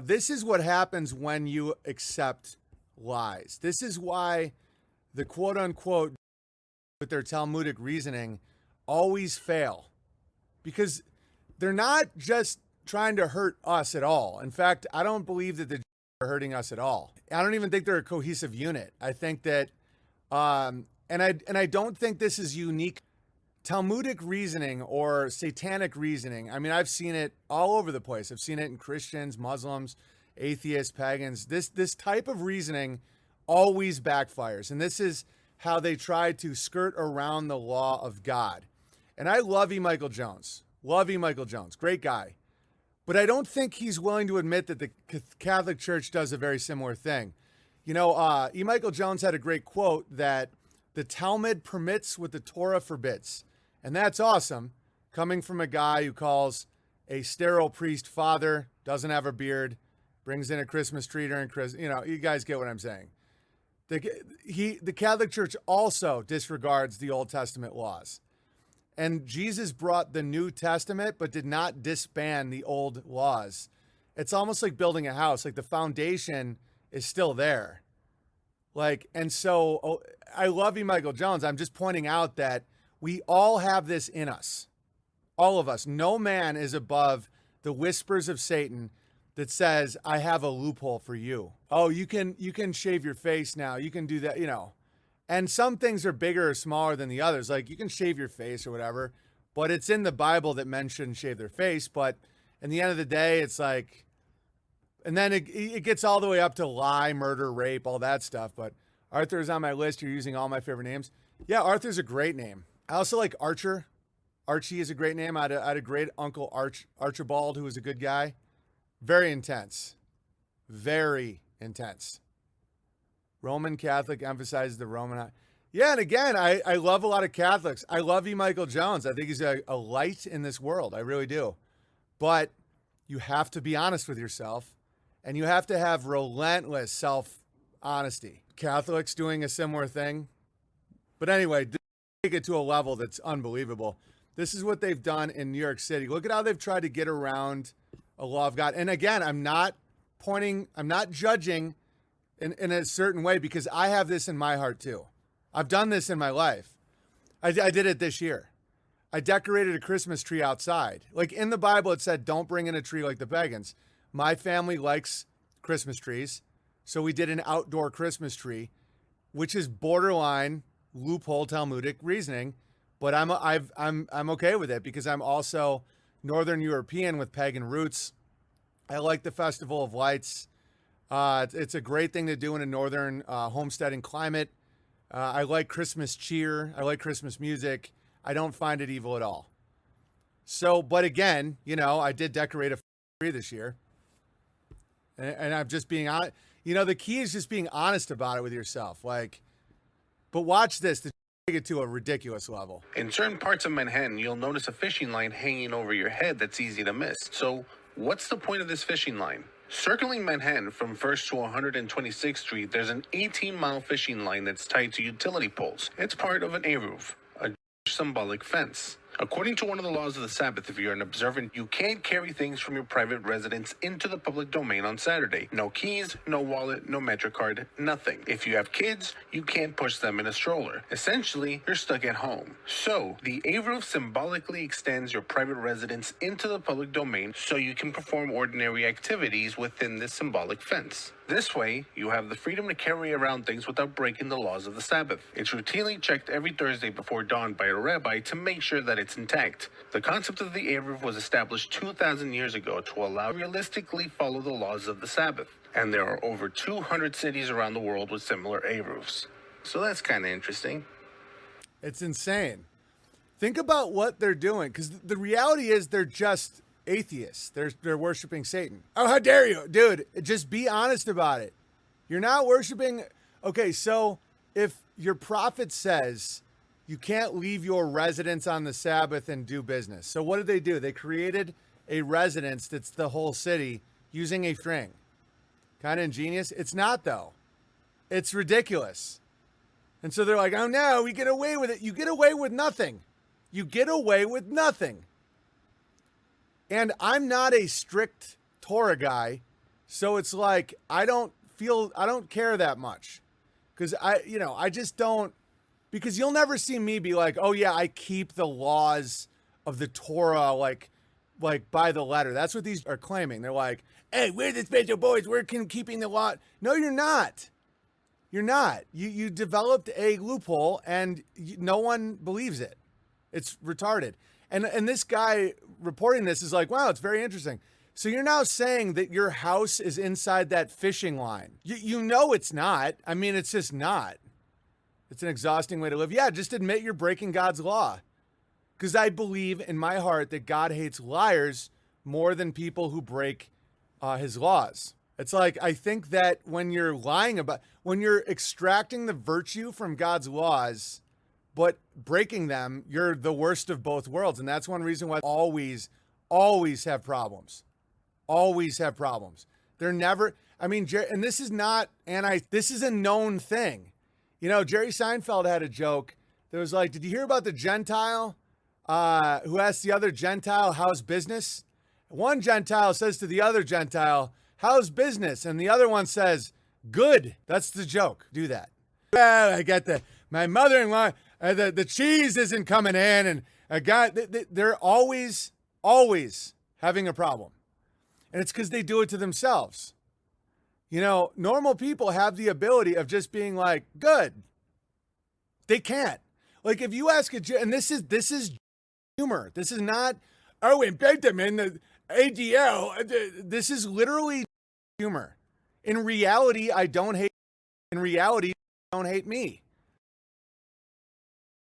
This is what happens when you accept lies. This is why the quote unquote with their Talmudic reasoning always fail, because they're not just trying to hurt us at all. In fact, I don't believe that the Jews are hurting us at all. I don't even think they're a cohesive unit. I think that, and I don't think this is unique. Talmudic reasoning or satanic reasoning, I mean, I've seen it all over the place. I've seen it in Christians, Muslims, atheists, pagans. This type of reasoning always backfires. And this is how they try to skirt around the law of God. And I love E. Michael Jones. Love E. Michael Jones. Great guy. But I don't think he's willing to admit that the Catholic Church does a very similar thing. You know, E. Michael Jones had a great quote that the Talmud permits what the Torah forbids. And that's awesome, coming from a guy who calls a sterile priest father, doesn't have a beard, brings in a Christmas tree during Christmas. You know, you guys get what I'm saying. The Catholic Church also disregards the Old Testament laws. And Jesus brought the New Testament, but did not disband the old laws. It's almost like building a house. Like the foundation is still there. Like, and so I love E. Michael Jones. I'm just pointing out that we all have this in us. All of us. No man is above the whispers of Satan that says, I have a loophole for you. Oh, you can shave your face now. You can do that, you know. And some things are bigger or smaller than the others. Like you can shave your face or whatever, but it's in the Bible that men shouldn't shave their face. But in the end of the day, it's like, and then it gets all the way up to lie, murder, rape, all that stuff. But Arthur is on my list. You're using all my favorite names. Yeah, Arthur's a great name. I also like Archer. Archie is a great name. I had a great uncle, Archibald, who was a good guy. Very intense. Very intense. Roman Catholic emphasizes the Roman. Yeah, and again, I love a lot of Catholics. I love E. Michael Jones. I think he's a light in this world. I really do. But you have to be honest with yourself, and you have to have relentless self-honesty. Catholics doing a similar thing. But anyway, take it to a level that's unbelievable. This is what they've done in New York City. Look at how they've tried to get around a law of God. And again, I'm not judging in a certain way, because I have this in my heart too. I've done this in my life. I did it this year. I decorated a Christmas tree outside. Like in the Bible, it said, don't bring in a tree like the pagans. My family likes Christmas trees. So we did an outdoor Christmas tree, which is borderline loophole Talmudic reasoning, but I'm okay with it because I'm also Northern European with pagan roots. I like the Festival of Lights. It's a great thing to do in a northern homesteading climate. I like Christmas cheer. I like Christmas music. I don't find it evil at all. So, but again, you know, I did decorate a tree this year, and I'm just being honest. You know, the key is just being honest about it with yourself. Like, but watch this to take it to a ridiculous level. In certain parts of Manhattan, you'll notice a fishing line hanging over your head that's easy to miss. So, what's the point of this fishing line? Circling Manhattan from 1st to 126th Street, there's an 18-mile fishing line that's tied to utility poles. It's part of an Eruv, a symbolic fence. According to one of the laws of the Sabbath, if you're an observant, you can't carry things from your private residence into the public domain on Saturday. No keys, no wallet, no MetroCard, nothing. If you have kids, you can't push them in a stroller. Essentially, you're stuck at home. So, the Eruv symbolically extends your private residence into the public domain so you can perform ordinary activities within this symbolic fence. This way, you have the freedom to carry around things without breaking the laws of the Sabbath. It's routinely checked every Thursday before dawn by a rabbi to make sure that it's intact. The concept of the Eruv was established 2,000 years ago to allow realistically follow the laws of the Sabbath. And there are over 200 cities around the world with similar Eruvs. So that's kind of interesting. It's insane. Think about what they're doing, because the reality is they're just atheists. They're worshiping Satan. Oh, how dare you? Dude, just be honest about it. You're not worshiping. Okay, so if your prophet says you can't leave your residence on the Sabbath and do business. So what did they do? They created a residence that's the whole city using a string. Kind of ingenious. It's not, though. It's ridiculous. And so they're like, oh no, we get away with it. You get away with nothing. You get away with nothing. And I'm not a strict Torah guy, So it's like, I don't care that much because I just don't, because you'll never see me be like, oh yeah, I keep the laws of the Torah like by the letter. That's what these are claiming. They're like, hey, we're the special boys. We're keeping the law. No, you're not. You're not. You developed a loophole and no one believes it. It's retarded. And this guy reporting this is like, wow, it's very interesting. So you're now saying that your house is inside that fishing line. You know it's not. I mean, it's just not. It's an exhausting way to live. Yeah, just admit you're breaking God's law. Because I believe in my heart that God hates liars more than people who break his laws. It's like, I think that when you're when you're extracting the virtue from God's laws, but breaking them, you're the worst of both worlds. And that's one reason why always have problems. Always have problems. They're never, I mean, and this is not this is a known thing. You know, Jerry Seinfeld had a joke that was like, did you hear about the Gentile who asked the other Gentile, how's business? One Gentile says to the other Gentile, how's business? And the other one says, good. That's the joke. Do that. Well, I got my mother-in-law, the cheese isn't coming in. And I got, they're always having a problem. And it's because they do it to themselves. You know, normal people have the ability of just being like, good. They can't. Like if you ask and this is humor. This is not, oh, in Benjamin, the ADL. This is literally humor. In reality, I don't hate me.